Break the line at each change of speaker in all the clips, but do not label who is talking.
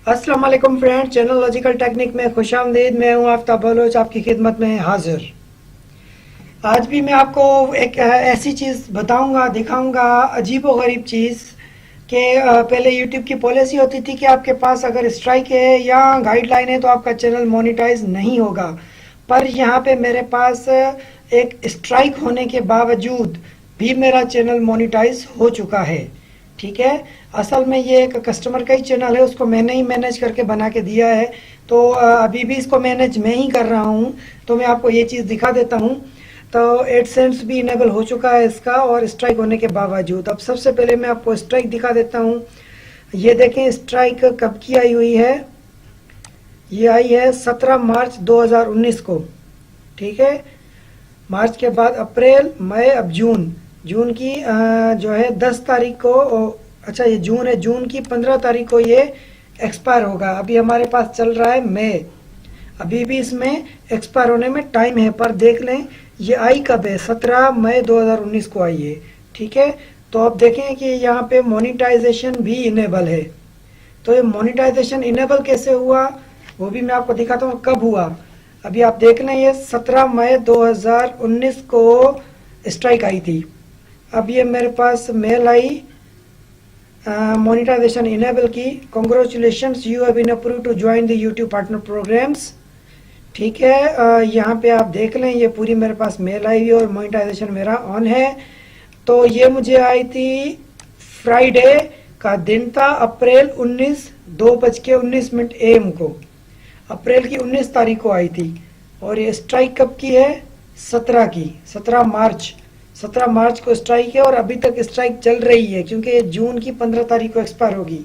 अस्सलाम वालेकुम friend, channel logical technique में खुशामदीद। मैं हूं आफ्ताब बलोच, आपकी खिदमत में हाजिर। आज भी मैं आपको एक ऐसी चीज़ बताऊंगा, दिखाऊंगा, अजीब व गरीब चीज़ कि पहले यूट्यूब की पॉलिसी होती थी कि आपके पास अगर स्ट्राइक है या गाइडलाइन है तो आपका चैनल मोनेटाइज नहीं होगा। पर यहाँ पे मेरे पास एक स्ट्राइक होने के बावजूद भी मेरा चैनल मोनेटाइज हो चुका है। ठीक है, असल में ये एक कस्टमर का ही चैनल है, उसको मैंने ही मैनेज करके बना के दिया है। तो अभी भी इसको मैनेज मैं ही कर रहा हूँ। तो मैं आपको ये चीज़ दिखा देता हूँ। तो एडसेंस भी इनेबल हो चुका है इसका, और स्ट्राइक होने के बावजूद। अब सबसे पहले मैं आपको स्ट्राइक दिखा देता हूँ। ये देखें स्ट्राइक कब की आई हुई है। ये आई है 17 मार्च 2019 को। ठीक है, मार्च के बाद अप्रैल, मई, अब जून। जून की जो है 10 तारीख को, अच्छा ये जून है, जून की 15 तारीख को ये एक्सपायर होगा। अभी हमारे पास चल रहा है मई, अभी भी इसमें एक्सपायर होने में टाइम है। पर देख लें ये आई कब है, 17 मई 2019 को आई है। ठीक है, तो अब देखें कि यहाँ पे मोनिटाइजेशन भी इनेबल है। तो ये मोनिटाइजेशन इनेबल कैसे हुआ वो भी मैं आपको दिखाता हूँ कब हुआ। अभी आप देख लें ये 17 मई 2019 को स्ट्राइक आई थी। अब ये मेरे पास मेल आई मोनिटाइजेशन इनेबल की, congratulations you have been approved to join the YouTube partner programs. ठीक है, यहाँ पे आप देख लें ये पूरी मेरे पास मेल आई हुई और मोनिटाइजेशन मेरा ऑन है। तो ये मुझे आई थी, फ्राइडे का दिन था, अप्रैल 19, 2:19 AM को, अप्रैल की 19 तारीख को आई थी। और ये स्ट्राइक कब की है, 17 की, 17 मार्च को स्ट्राइक है। और अभी तक स्ट्राइक चल रही है क्योंकि ये जून की 15 तारीख को एक्सपायर होगी।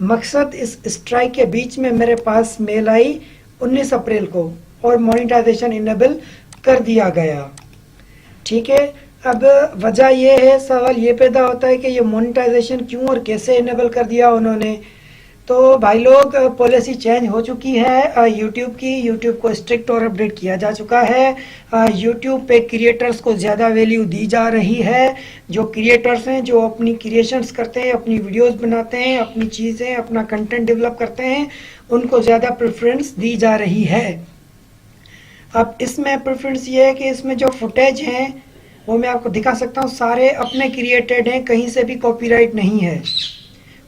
मकसद इस स्ट्राइक के बीच में मेरे पास मेल आई 19 अप्रैल को और मोनिटाइजेशन इनेबल कर दिया गया। ठीक है, अब वजह ये है, सवाल ये पैदा होता है कि ये मोनेटाइजेशन क्यों और कैसे इनेबल कर दिया उन्होंने। तो भाई लोग, पॉलिसी चेंज हो चुकी है यूट्यूब की। यूट्यूब को स्ट्रिक्ट और अपडेट किया जा चुका है। यूट्यूब पे क्रिएटर्स को ज़्यादा वैल्यू दी जा रही है। जो क्रिएटर्स हैं, जो अपनी क्रिएशंस करते हैं, अपनी वीडियोस बनाते हैं, अपनी चीज़ें, अपना कंटेंट डेवलप करते हैं, उनको ज़्यादा प्रेफरेंस दी जा रही है। अब इसमें प्रेफरेंस ये है कि इसमें जो फुटेज हैं वो मैं आपको दिखा सकता हूँ, सारे अपने क्रिएटेड हैं, कहीं से भी कॉपीराइट नहीं है,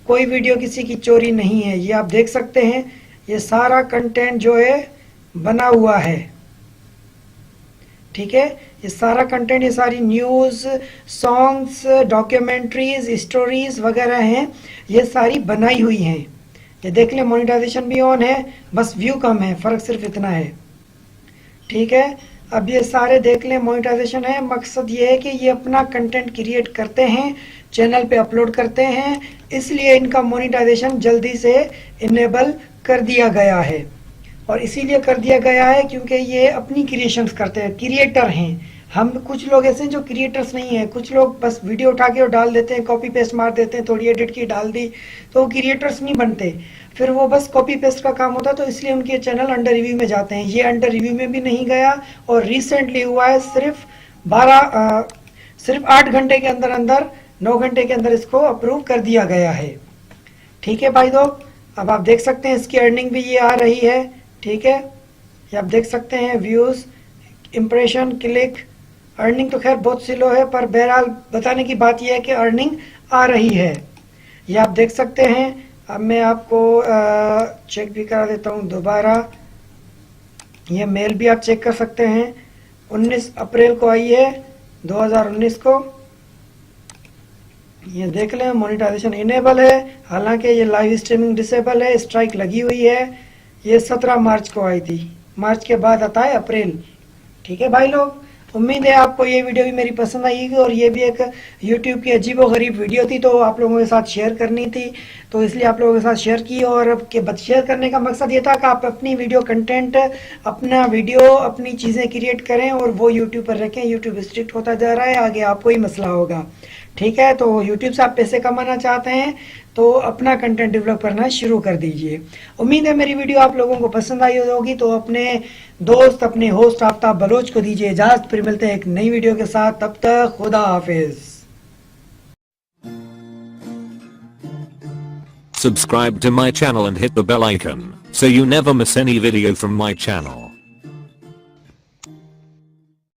कोई वीडियो किसी की चोरी नहीं है। ये आप देख सकते हैं, ये सारा कंटेंट जो है बना हुआ है। ठीक है, ये सारा कंटेंट, ये सारी न्यूज़, सॉन्ग्स, डॉक्यूमेंट्रीज, स्टोरीज वगैरह हैं, ये सारी बनाई हुई हैं। ये देख लें, मोनेटाइजेशन भी ऑन है, बस व्यू कम है, फ़र्क सिर्फ इतना है। ठीक है, अब ये सारे देख लें, मोनेटाइजेशन है। मकसद ये है कि ये अपना कंटेंट क्रिएट करते हैं, चैनल पे अपलोड करते हैं, इसलिए इनका मोनेटाइजेशन जल्दी से इनेबल कर दिया गया है। और इसीलिए कर दिया गया है क्योंकि ये अपनी क्रिएशंस करते हैं, क्रिएटर हैं। हम कुछ लोग ऐसे हैं जो क्रिएटर्स नहीं हैं, कुछ लोग बस वीडियो उठा के और डाल देते हैं, कॉपी पेस्ट मार देते हैं, थोड़ी एडिट की डाल दी, तो वो क्रिएटर्स नहीं बनते। फिर वो बस कॉपी पेस्ट का काम होता है, तो इसलिए उनके चैनल अंडर रिव्यू में जाते हैं। ये अंडर रिव्यू में भी नहीं गया और रिसेंटली हुआ है, सिर्फ 8 घंटे के अंदर अंदर, 9 घंटे के अंदर इसको अप्रूव कर दिया गया है। ठीक है भाई लोग, अब आप देख सकते हैं इसकी अर्निंग भी ये आ रही है। ठीक है, ये आप देख सकते हैं, व्यूज़, इम्प्रेशन, क्लिक, अर्निंग तो खैर बहुत स्लो है, पर बहरहाल बताने की बात यह है कि अर्निंग आ रही है। ये आप देख सकते हैं। अब मैं आपको चेक भी करा देता हूँ दोबारा। ये मेल भी आप चेक कर सकते हैं, 19 अप्रैल को आई है 2019 को। ये देख लें, मोनेटाइजेशन इनेबल है, हालांकि ये लाइव स्ट्रीमिंग डिसेबल है, स्ट्राइक लगी हुई है। ये 17 मार्च को आई थी, मार्च के बाद आता है अप्रैल। ठीक है भाई लोग, उम्मीद है आपको ये वीडियो भी मेरी पसंद आएगी। और ये भी एक यूट्यूब की अजीब व गरीब वीडियो थी, तो आप लोगों के साथ शेयर करनी थी, तो इसलिए आप लोगों के साथ शेयर की। और शेयर करने का मकसद ये था कि आप अपनी वीडियो कंटेंट, अपना वीडियो, अपनी चीज़ें क्रिएट करें और वो यूट्यूब पर रखें। यूट्यूब स्ट्रिक्ट होता जा रहा है, आगे आपको ही मसला होगा। ठीक है, तो यूट्यूब से आप पैसे कमाना चाहते हैं तो अपना कंटेंट डेवलप करना शुरू कर दीजिए। उम्मीद है मेरी वीडियो आप लोगों को पसंद आई होगी। तो अपने दोस्त, अपने होस्ट आफ्ताब बलोच को दीजिए इजाज़त, फिर मिलते हैं एक नई वीडियो के साथ। तब तक खुदा हाफिज।
Subscribe to my channel and hit the bell icon so you never miss any video from my channel.